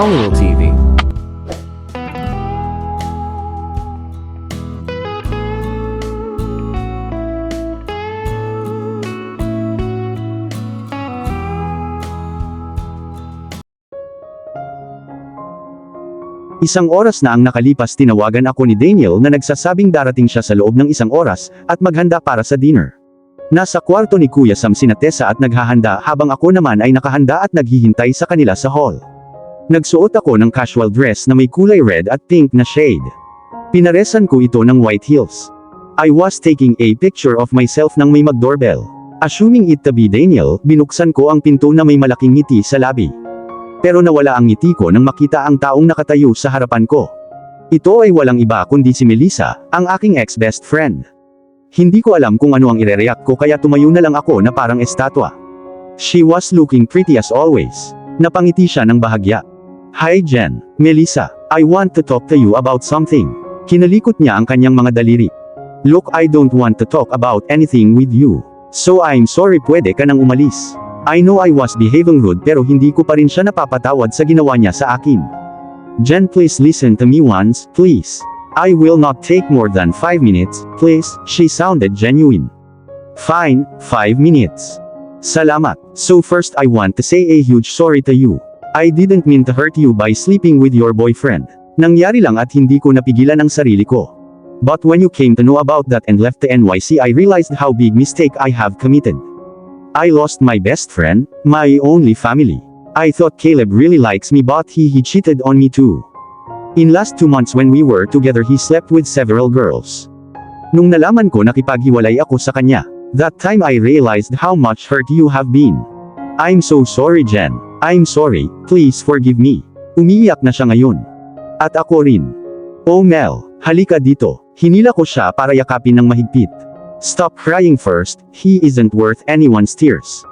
Manuel TV. Isang oras na ang nakalipas, tinawagan ako ni Daniel na nagsasabing darating siya sa loob ng isang oras, at maghanda para sa dinner. Nasa kwarto ni Kuya Sam sina Tessa at naghahanda habang ako naman ay nakahanda at naghihintay sa kanila sa hall. Nagsuot ako ng casual dress na may kulay red at pink na shade. Pinaresan ko ito ng white heels. I was taking a picture of myself nang may mag-doorbell. Assuming it to be Daniel, binuksan ko ang pinto na may malaking ngiti sa labi. Pero nawala ang ngiti ko nang makita ang taong nakatayo sa harapan ko. Ito ay walang iba kundi si Melissa, ang aking ex-best friend. Hindi ko alam kung ano ang ire-react ko kaya tumayo na lang ako na parang estatwa. She was looking pretty as always. Napangiti siya ng bahagya. Hi Jen, Melissa, I want to talk to you about something. Kinalikot niya ang kanyang mga daliri. Look, I don't want to talk about anything with you. So I'm sorry, pwede ka nang umalis. I know I was behaving rude pero hindi ko pa rin siya napapatawad sa ginawa niya sa akin. Jen, please listen to me once, please. I will not take more than 5 minutes, please. She sounded genuine. Fine, 5 minutes. Salamat. So first I want to say a huge sorry to you. I didn't mean to hurt you by sleeping with your boyfriend. Nangyari lang at hindi ko napigilan ang sarili ko. But when you came to know about that and left the NYC, I realized how big mistake I have committed. I lost my best friend, my only family. I thought Caleb really likes me but he cheated on me too. In last 2 months when we were together he slept with several girls. Nung nalaman ko nakipaghiwalay ako sa kanya, that time I realized how much hurt you have been. I'm so sorry Jen. I'm sorry, please forgive me. Umiiyak na siya ngayon. At ako rin. Oh Mel, halika dito. Hinila ko siya para yakapin ng mahigpit. Stop crying first, he isn't worth anyone's tears.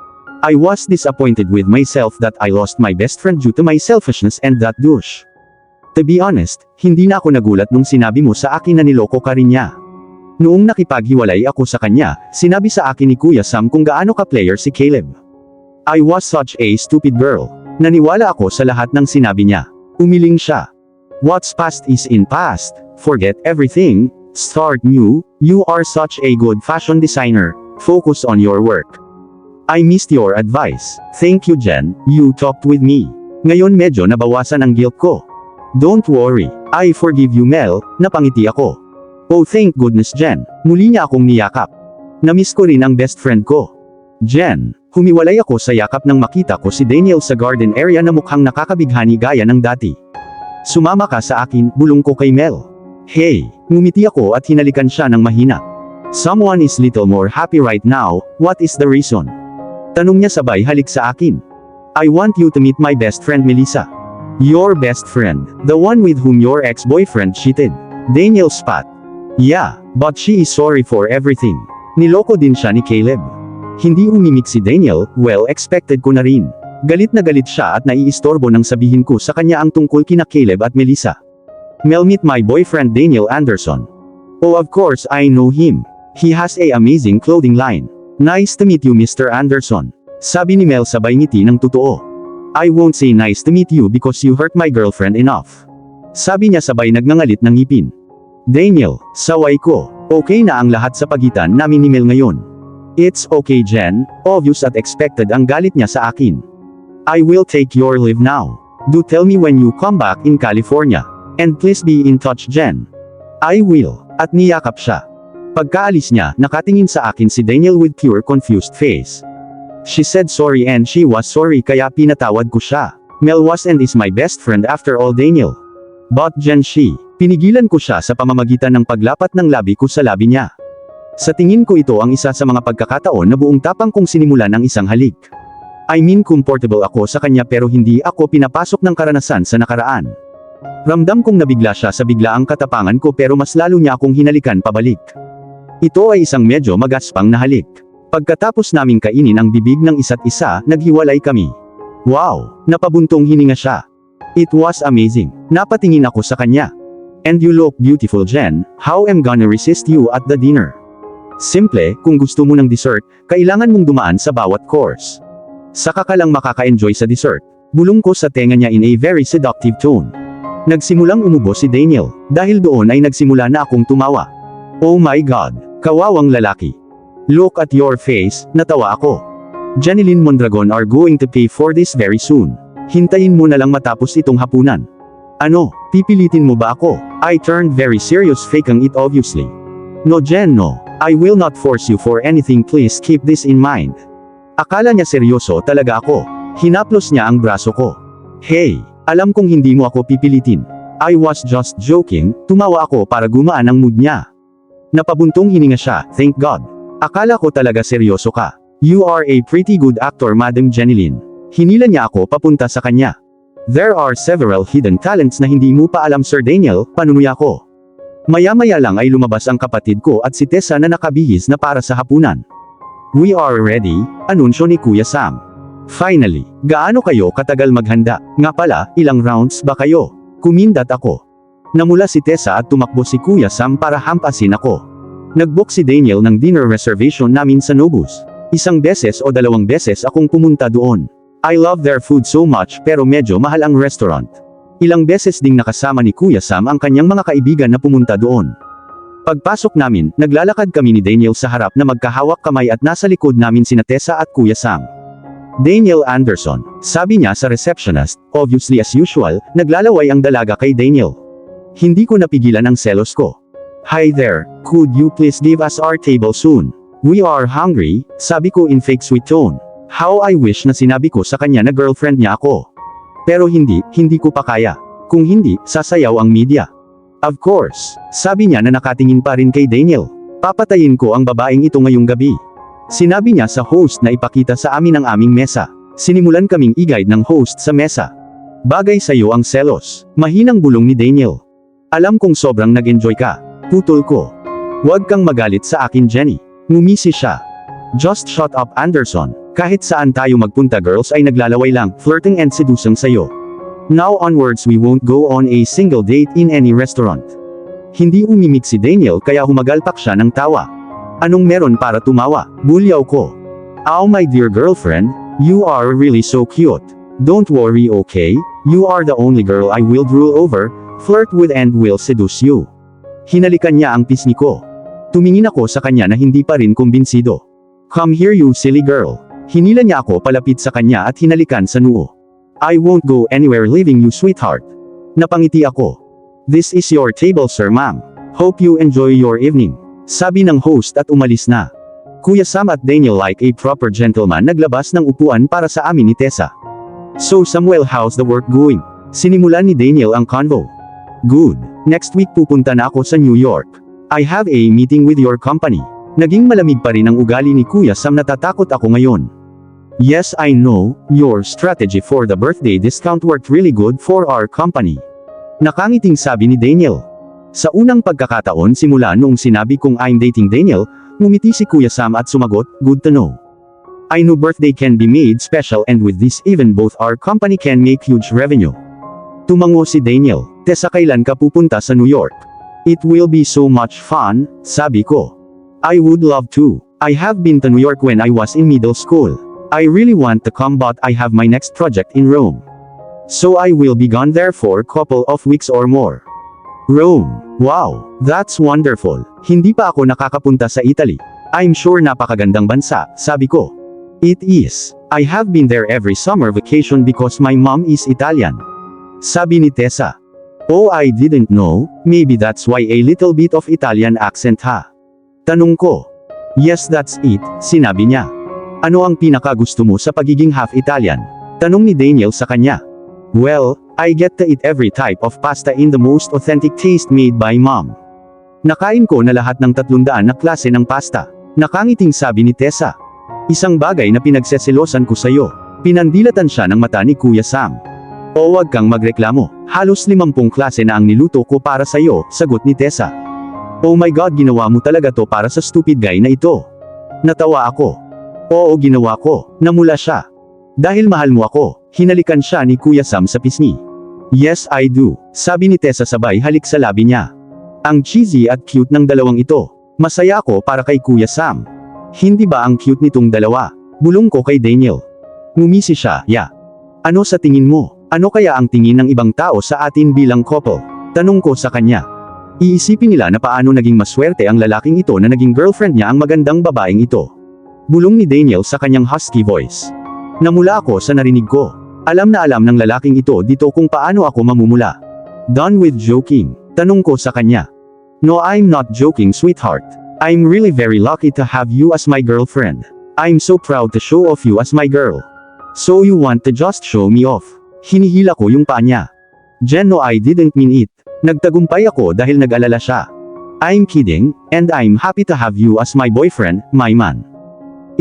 I was disappointed with myself that I lost my best friend due to my selfishness and that douche. To be honest, hindi na ako nagulat nung sinabi mo sa akin na niloko ka rin niya. Noong nakipaghiwalay ako sa kanya, sinabi sa akin ni Kuya Sam kung gaano ka-player si Caleb. I was such a stupid girl. Naniwala ako sa lahat ng sinabi niya. Umiling siya. What's past is in past, forget everything. Start new, you are such a good fashion designer, focus on your work. I missed your advice. Thank you Jen, you talked with me. Ngayon medyo nabawasan ang guilt ko. Don't worry, I forgive you Mel, napangiti ako. Oh thank goodness Jen, muli niya akong niyakap. Namiss ko rin ang best friend ko. Jen, humiwalay ako sa yakap nang makita ko si Daniel sa garden area na mukhang nakakabighani gaya ng dati. Sumama ka sa akin, bulong ko kay Mel. Hey, ngumiti ako at hinalikan siya ng mahina. Someone is little more happy right now, what is the reason? Tanong niya sabay halik sa akin. I want you to meet my best friend Melissa. Your best friend, the one with whom your ex-boyfriend cheated. Daniel spat. Yeah, but she is sorry for everything. Niloko din siya ni Caleb. Hindi umimik si Daniel, well expected ko na rin. Galit na galit siya at naiistorbo nang sabihin ko sa kanya ang tungkol kina Caleb at Melissa. Mel, meet my boyfriend Daniel Anderson. Oh of course I know him. He has a amazing clothing line. Nice to meet you Mr. Anderson. Sabi ni Mel sabay ngiti ng totoo. I won't say nice to meet you because you hurt my girlfriend enough. Sabi niya sabay nagngangalit ng ngipin. Daniel, saway ko. Okay na ang lahat sa pagitan namin ni Mel ngayon. It's okay Jen, obvious at expected ang galit niya sa akin. I will take your leave now. Do tell me when you come back in California. And please be in touch Jen. I will. At niyakap siya. Pagkaalis niya, nakatingin sa akin si Daniel with pure confused face. She said sorry and she was sorry kaya pinatawad ko siya. Mel was and is my best friend after all Daniel. But Jen pinigilan ko siya sa pamamagitan ng paglapat ng labi ko sa labi niya. Sa tingin ko ito ang isa sa mga pagkakataon na buong tapang kong sinimulan ang isang halik. I mean comfortable ako sa kanya pero hindi ako pinapasok ng karanasan sa nakaraan. Ramdam kong nabigla siya sa biglaang katapangan ko pero mas lalo niya akong hinalikan pabalik. Ito ay isang medyo magaspang na halik. Pagkatapos naming kainin ang bibig ng isa't isa, naghiwalay kami. Wow! Napabuntong hininga siya. It was amazing. Napatingin ako sa kanya. And you look beautiful Jen, how am gonna resist you at the dinner? Simple, kung gusto mo ng dessert, kailangan mong dumaan sa bawat course. Saka ka lang makaka-enjoy sa dessert. Bulong ko sa tenga niya in a very seductive tone. Nagsimulang umubo si Daniel, dahil doon ay nagsimula na akong tumawa. Oh my God, kawawang lalaki. Look at your face, natawa ako. Janeline Mondragon are going to pay for this very soon. Hintayin mo na lang matapos itong hapunan. Ano, pipilitin mo ba ako? I turned very serious, faking it obviously. No Jen, no. I will not force you for anything, please keep this in mind. Akala niya seryoso talaga ako. Hinaplos niya ang braso ko. Hey, alam kong hindi mo ako pipilitin. I was just joking, tumawa ako para gumaan ang mood niya. Napabuntong hininga siya, thank God. Akala ko talaga seryoso ka. You are a pretty good actor, Madam Janeline. Hinila niya ako papunta sa kanya. There are several hidden talents na hindi mo pa alam, Sir Daniel, panunuya ko. Maya-maya lang ay lumabas ang kapatid ko at si Tessa na nakabihis na para sa hapunan. We are ready, anunsyo ni Kuya Sam. Finally, gaano kayo katagal maghanda? Nga pala, ilang rounds ba kayo? Kumindat ako. Namula si Tessa at tumakbo si Kuya Sam para hampasin ako. Nag-book si Daniel ng dinner reservation namin sa Nobus. Isang beses o dalawang beses akong pumunta doon. I love their food so much pero medyo mahal ang restaurant. Ilang beses ding nakasama ni Kuya Sam ang kanyang mga kaibigan na pumunta doon. Pagpasok namin, naglalakad kami ni Daniel sa harap na magkahawak kamay at nasa likod namin sina Tessa at Kuya Sam. Daniel Anderson, sabi niya sa receptionist, obviously as usual, naglalaway ang dalaga kay Daniel. Hindi ko napigilan ang selos ko. Hi there, could you please give us our table soon? We are hungry, sabi ko in fake sweet tone. How I wish na sinabi ko sa kanya na girlfriend niya ako. Pero hindi ko pa kaya. Kung hindi, sasayaw ang media. Of course, sabi niya na nakatingin pa rin kay Daniel. Papatayin ko ang babaeng ito ngayong gabi. Sinabi niya sa host na ipakita sa amin ang aming mesa. Sinimulan kaming i-guide ng host sa mesa. Bagay sa'yo ang selos, mahinang bulong ni Daniel. Alam kong sobrang nag-enjoy ka. Putol ko. Huwag kang magalit sa akin, Jenny. Ngumisi siya. Just shut up, Anderson. Kahit saan tayo magpunta, girls ay naglalaway lang, flirting and seducing sa'yo. Now onwards we won't go on a single date in any restaurant. Hindi umimik si Daniel kaya humagalpak siya ng tawa. Anong meron para tumawa? Bulyaw ko. Oh my dear girlfriend, you are really so cute. Don't worry, okay? You are the only girl I will drool over, flirt with and will seduce you. Hinalikan niya ang pisngi ko. Tumingin ako sa kanya na hindi pa rin kumbinsido. Come here, you silly girl. Hinila niya ako palapit sa kanya at hinalikan sa noo. I won't go anywhere leaving you, sweetheart. Napangiti ako. This is your table, sir, ma'am. Hope you enjoy your evening. Sabi ng host at umalis na. Kuya Sam at Daniel, like a proper gentleman, naglabas ng upuan para sa amin ni Tessa. So Samuel, how's the work going? Sinimulan ni Daniel ang convo. Good. Next week pupunta na ako sa New York. I have a meeting with your company. Naging malamig pa rin ang ugali ni Kuya Sam, natatakot ako ngayon. Yes, I know, your strategy for the birthday discount worked really good for our company. Nakangiting sabi ni Daniel. Sa unang pagkakataon simula noong sinabi kong I'm dating Daniel, ngumiti si Kuya Sam at sumagot, good to know. I know birthday can be made special and with this even both our company can make huge revenue. Tumango si Daniel, Tessa, kailan ka pupunta sa New York? It will be so much fun, sabi ko. I would love to. I have been to New York when I was in middle school. I really want to come but I have my next project in Rome. So I will be gone there for a couple of weeks or more. Rome. Wow, that's wonderful. Hindi pa ako nakakapunta sa Italy. I'm sure napakagandang bansa, sabi ko. It is. I have been there every summer vacation because my mom is Italian. Sabi ni Tessa. Oh, I didn't know, maybe that's why a little bit of Italian accent ha. Tanong ko. Yes, that's it, sinabi niya. Ano ang pinakagusto mo sa pagiging half Italian? Tanong ni Daniel sa kanya. Well, I get to eat every type of pasta in the most authentic taste made by mom. Nakain ko na lahat ng 300 na klase ng pasta. Nakangiting sabi ni Tessa. Isang bagay na pinagseselosan ko sa'yo. Pinandilatan siya ng mata ni Kuya Sam. O wag kang magreklamo, halos 50 klase na ang niluto ko para sa'yo, sagot ni Tessa. Oh my God, ginawa mo talaga to para sa stupid guy na ito. Natawa ako. Oo, ginawa ko, namula siya. Dahil mahal mo ako, hinalikan siya ni Kuya Sam sa pisngi. Yes, I do, sabi ni Tessa sabay halik sa labi niya. Ang cheesy at cute ng dalawang ito. Masaya ako para kay Kuya Sam. Hindi ba ang cute nitong dalawa? Bulong ko kay Daniel. Ngumisi siya, yeah. Ano sa tingin mo? Ano kaya ang tingin ng ibang tao sa atin bilang couple? Tanong ko sa kanya. Iisipin nila na paano naging maswerte ang lalaking ito na naging girlfriend niya ang magandang babaeng ito. Bulong ni Daniel sa kanyang husky voice. Namula ako sa narinig ko. Alam na alam ng lalaking ito dito kung paano ako mamumula. Done with joking. Tanong ko sa kanya. No, I'm not joking, sweetheart. I'm really very lucky to have you as my girlfriend. I'm so proud to show off you as my girl. So you want to just show me off? Hinihila ko yung paa niya. Jen, no, I didn't mean it. Nagtagumpay ako dahil nag-alala siya. I'm kidding, and I'm happy to have you as my boyfriend, my man.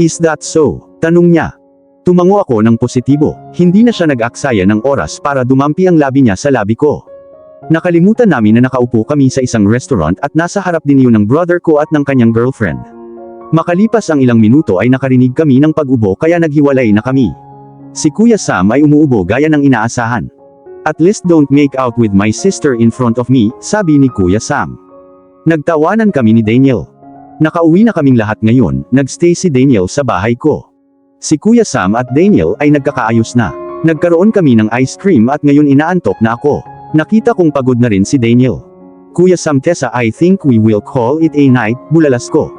Is that so? Tanong niya. Tumango ako ng positibo. Hindi na siya nag-aksaya ng oras para dumampi ang labi niya sa labi ko. Nakalimutan namin na nakaupo kami sa isang restaurant at nasa harap din yun ng brother ko at ng kanyang girlfriend. Makalipas ang ilang minuto ay nakarinig kami ng pag-ubo kaya naghiwalay na kami. Si Kuya Sam ay umuubo gaya ng inaasahan. At least don't make out with my sister in front of me, sabi ni Kuya Sam. Nagtawanan kami ni Daniel. Nakauwi na kaming lahat ngayon, nagstay si Daniel sa bahay ko. Si Kuya Sam at Daniel ay nagkakaayos na. Nagkaroon kami ng ice cream at ngayon inaantok na ako. Nakita kong pagod na rin si Daniel. Kuya Sam, Tessa, I think we will call it a night, bulalas ko.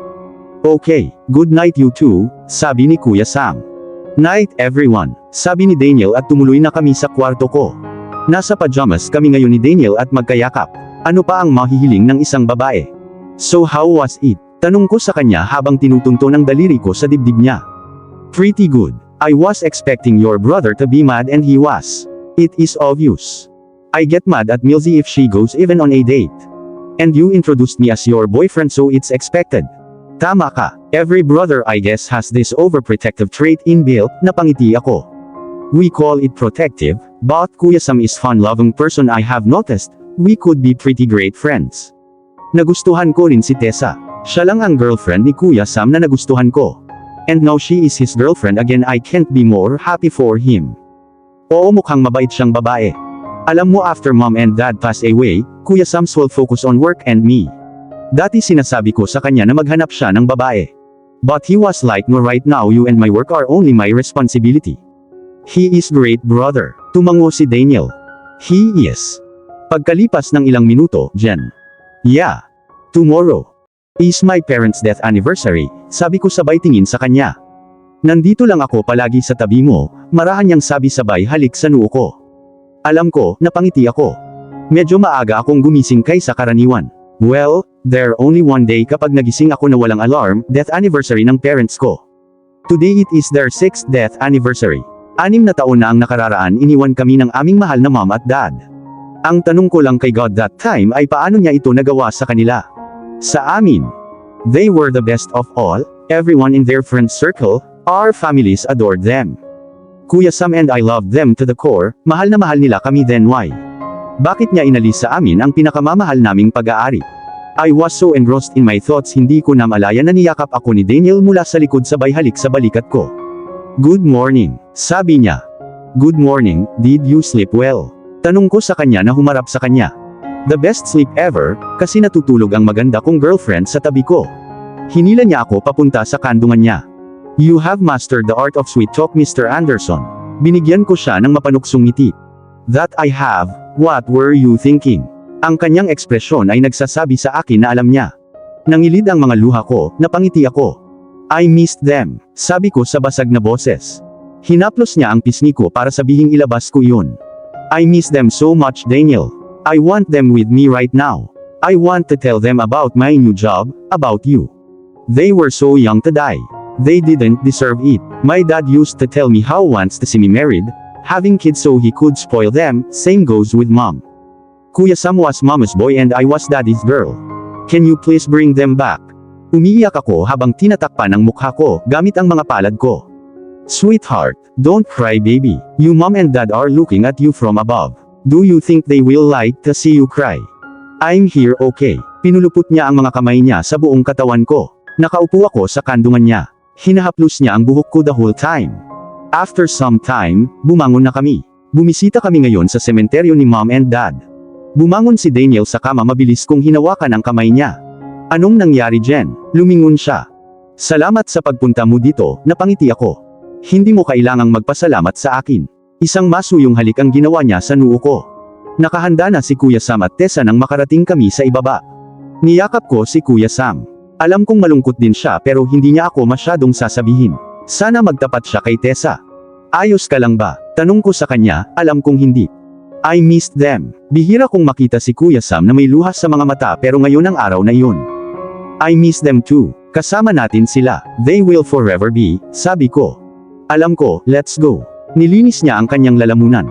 Okay, good night you too, sabi ni Kuya Sam. Night everyone, sabi ni Daniel at tumuloy na kami sa kwarto ko. Nasa pajamas kami ngayon ni Daniel at magkayakap. Ano pa ang mahihiling ng isang babae? So how was it? Tanong ko sa kanya habang tinutunto ng daliri ko sa dibdib niya. Pretty good. I was expecting your brother to be mad and he was. It is obvious. I get mad at Milzy if she goes even on a date. And you introduced me as your boyfriend so it's expected. Tama ka. Every brother I guess has this overprotective trait inbuilt, napangiti ako. We call it protective, but Kuya Sam is fun-loving person I have noticed, we could be pretty great friends. Nagustuhan ko rin si Tessa. Siya lang ang girlfriend ni Kuya Sam na nagustuhan ko. And now she is his girlfriend again, I can't be more happy for him. Oo, mukhang mabait siyang babae. Alam mo, after mom and dad passed away, Kuya Sam's will focus on work and me. Dati sinasabi ko sa kanya na maghanap siya ng babae. But he was like, no, right now you and my work are only my responsibility. He is great brother. Tumango si Daniel. He is. Pagkalipas ng ilang minuto, Jen. Yeah. Tomorrow is my parents' death anniversary, sabi ko sabay tingin sa kanya. Nandito lang ako palagi sa tabi mo, marahan niyang sabi sabay halik sa noo ko. Alam ko, napangiti ako. Medyo maaga akong gumising kaysa karaniwan. Well, there only one day kapag nagising ako na walang alarm, death anniversary ng parents ko. Today it is their 6th death anniversary. 6 na taon na ang nakararaan iniwan kami ng aming mahal na mom at dad. Ang tanong ko lang kay God that time ay paano niya ito nagawa sa kanila. Sa amin. They were the best of all, everyone in their friend circle, our families adored them. Kuya Sam and I loved them to the core, mahal na mahal nila kami then why? Bakit niya inalis sa amin ang pinakamamahal naming pag-aari? I was so engrossed in my thoughts hindi ko na malaya na niyakap ako ni Daniel mula sa likod sabay halik sa balikat ko. Good morning, sabi niya. Good morning, did you sleep well? Tanong ko sa kanya na humarap sa kanya. The best sleep ever, kasi natutulog ang maganda kong girlfriend sa tabi ko. Hinila niya ako papunta sa kandungan niya. You have mastered the art of sweet talk, Mr. Anderson. Binigyan ko siya ng mapanuksong ngiti. That I have, what were you thinking? Ang kanyang ekspresyon ay nagsasabi sa akin na alam niya. Nangilid ang mga luha ko, napangiti ako. I missed them, sabi ko sa basag na boses. Hinaplos niya ang pisngi ko para sabihing ilabas ko yun. I miss them so much, Daniel. I want them with me right now. I want to tell them about my new job, about you. They were so young to die. They didn't deserve it. My dad used to tell me how wants to see me married, having kids so he could spoil them, same goes with mom. Kuya Sam was mama's boy and I was daddy's girl. Can you please bring them back? Umiiyak ako habang tinatakpan ang mukha ko, gamit ang mga palad ko. Sweetheart, don't cry baby. You mom and dad are looking at you from above. Do you think they will like to see you cry? I'm here okay. Pinulupot niya ang mga kamay niya sa buong katawan ko. Nakaupo ako sa kandungan niya. Hinahaplos niya ang buhok ko the whole time. After some time, bumangon na kami. Bumisita kami ngayon sa sementeryo ni mom and dad. Bumangon si Daniel sa kama, mabilis kong hinawakan ang kamay niya. Anong nangyari, Jen? Lumingon siya. Salamat sa pagpunta mo dito, napangiti ako. Hindi mo kailangang magpasalamat sa akin. Isang masuyong halik ang ginawa niya sa noo ko. Nakahanda na si Kuya Sam at Tessa nang makarating kami sa ibaba. Niyakap ko si Kuya Sam. Alam kong malungkot din siya pero hindi niya ako masyadong sasabihin. Sana magtapat siya kay Tessa. Ayos ka lang ba? Tanong ko sa kanya, alam kong hindi. I missed them. Bihira kong makita si Kuya Sam na may luha sa mga mata pero ngayon ang araw na iyon. I miss them too. Kasama natin sila. They will forever be, sabi ko. Alam ko, let's go. Nilinis niya ang kanyang lalamunan.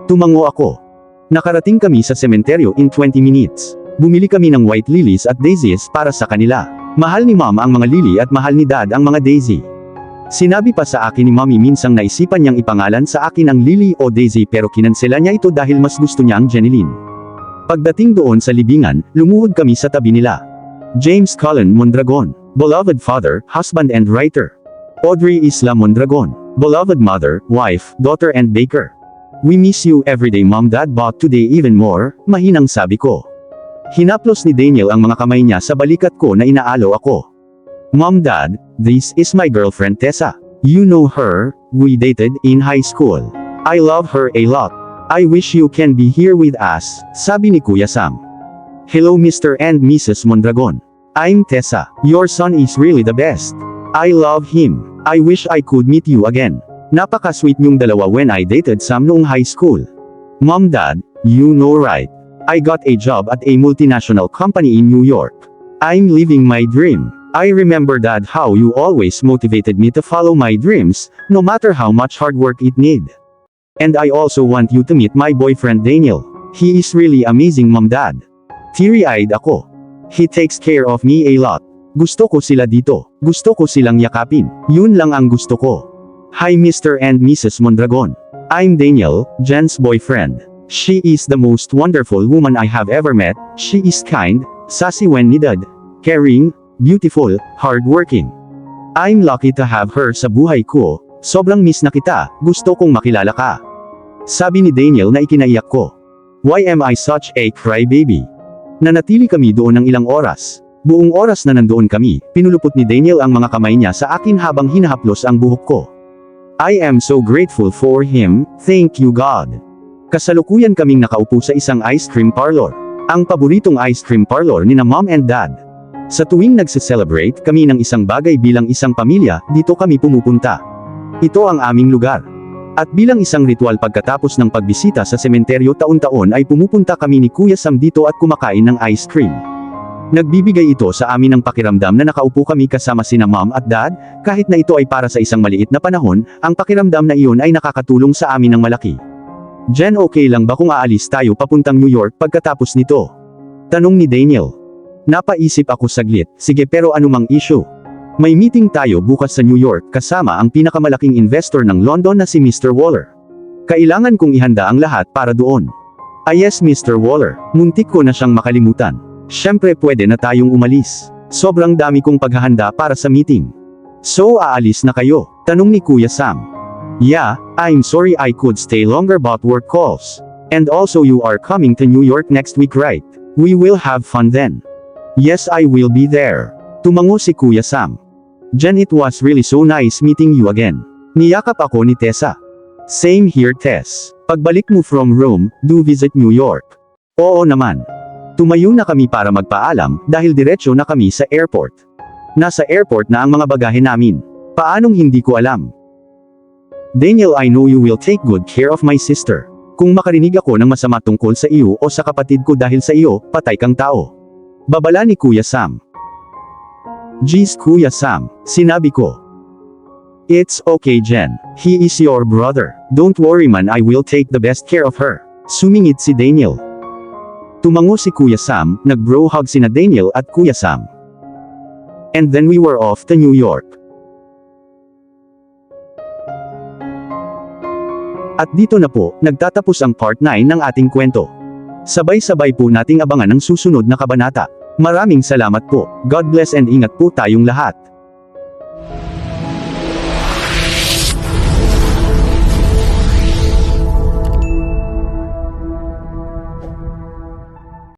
Tumango ako. Nakarating kami sa sementeryo in 20 minutes. Bumili kami ng white lilies at daisies para sa kanila. Mahal ni Mom ang mga lily at mahal ni Dad ang mga daisy. Sinabi pa sa akin ni Mommy minsang naisipan niyang ipangalan sa akin ang Lily o Daisy pero kinansela niya ito dahil mas gusto niya ang Jeneline. Pagdating doon sa libingan, lumuhod kami sa tabi nila. James Cullen Mondragon, beloved father, husband and writer. Audrey Isla Mondragon, beloved mother, wife, daughter and baker. We miss you everyday Mom Dad but today even more, mahinang sabi ko. Hinaplos ni Daniel ang mga kamay niya sa balikat ko na inaalo ako. Mom Dad, this is my girlfriend Tessa. You know her, we dated in high school. I love her a lot. I wish you can be here with us, sabi ni Kuya Sam. Hello Mr. and Mrs. Mondragon. I'm Tessa. Your son is really the best. I love him. I wish I could meet you again. Napaka-sweet niyong dalawa when I dated Sam noong high school. Mom Dad, you know right. I got a job at a multinational company in New York. I'm living my dream. I remember Dad how you always motivated me to follow my dreams, no matter how much hard work it need. And I also want you to meet my boyfriend Daniel. He is really amazing Mom Dad. Teary-eyed ako. He takes care of me a lot. Gusto ko sila dito. Gusto ko silang yakapin. Yun lang ang gusto ko. Hi Mr. and Mrs. Mondragon. I'm Daniel, Jen's boyfriend. She is the most wonderful woman I have ever met. She is kind, sassy when needed, caring, beautiful, hardworking. I'm lucky to have her sa buhay ko. Sobrang miss na kita, gusto kong makilala ka. Sabi ni Daniel na ikinaiyak ko. Why am I such a crybaby? Nanatili kami doon ng ilang oras. Buong oras na nandoon kami, pinulupot ni Daniel ang mga kamay niya sa akin habang hinahaplos ang buhok ko. I am so grateful for him, thank you God. Kasalukuyan kaming nakaupo sa isang ice cream parlor. Ang paboritong ice cream parlor ni na Mom and Dad. Sa tuwing nagse-celebrate kami ng isang bagay bilang isang pamilya, dito kami pumupunta. Ito ang aming lugar. At bilang isang ritual pagkatapos ng pagbisita sa sementeryo taon-taon ay pumupunta kami ni Kuya Sam dito at kumakain ng ice cream. Nagbibigay ito sa amin ng pakiramdam na nakaupo kami kasama sina Mom at Dad, kahit na ito ay para sa isang maliit na panahon, ang pakiramdam na iyon ay nakakatulong sa amin ng malaki. Jen, okay lang ba kung aalis tayo papuntang New York pagkatapos nito? Tanong ni Daniel. Napaisip ako saglit, sige pero anumang issue. May meeting tayo bukas sa New York kasama ang pinakamalaking investor ng London na si Mr. Waller. Kailangan kong ihanda ang lahat para doon. Yes Mr. Waller, muntik ko na siyang makalimutan. Siyempre pwede na tayong umalis. Sobrang dami kong paghahanda para sa meeting. So aalis na kayo? Tanong ni Kuya Sam. Yeah, I'm sorry I could stay longer but work calls. And also you are coming to New York next week right? We will have fun then. Yes I will be there. Tumango si Kuya Sam. Jen, it was really so nice meeting you again. Niyakap ako ni Tessa. Same here Tess. Pagbalik mo from Rome, do visit New York. Oo naman. Tumayo na kami para magpaalam dahil diretsyo na kami sa airport. Nasa airport na ang mga bagahe namin. Paanong hindi ko alam? Daniel, I know you will take good care of my sister. Kung makarinig ako ng masama tungkol sa iyo o sa kapatid ko dahil sa iyo, patay kang tao. Babala ni Kuya Sam. Jeez Kuya Sam, sinabi ko. It's okay Jen, he is your brother. Don't worry man, I will take the best care of her. Sumingit si Daniel. Tumango si Kuya Sam, nag-bro hug sina Daniel at Kuya Sam. And then we were off to New York. At dito na po, nagtatapos ang part 9 ng ating kwento. Sabay-sabay po nating abangan ang susunod na kabanata. Maraming salamat po. God bless and ingat po tayong lahat.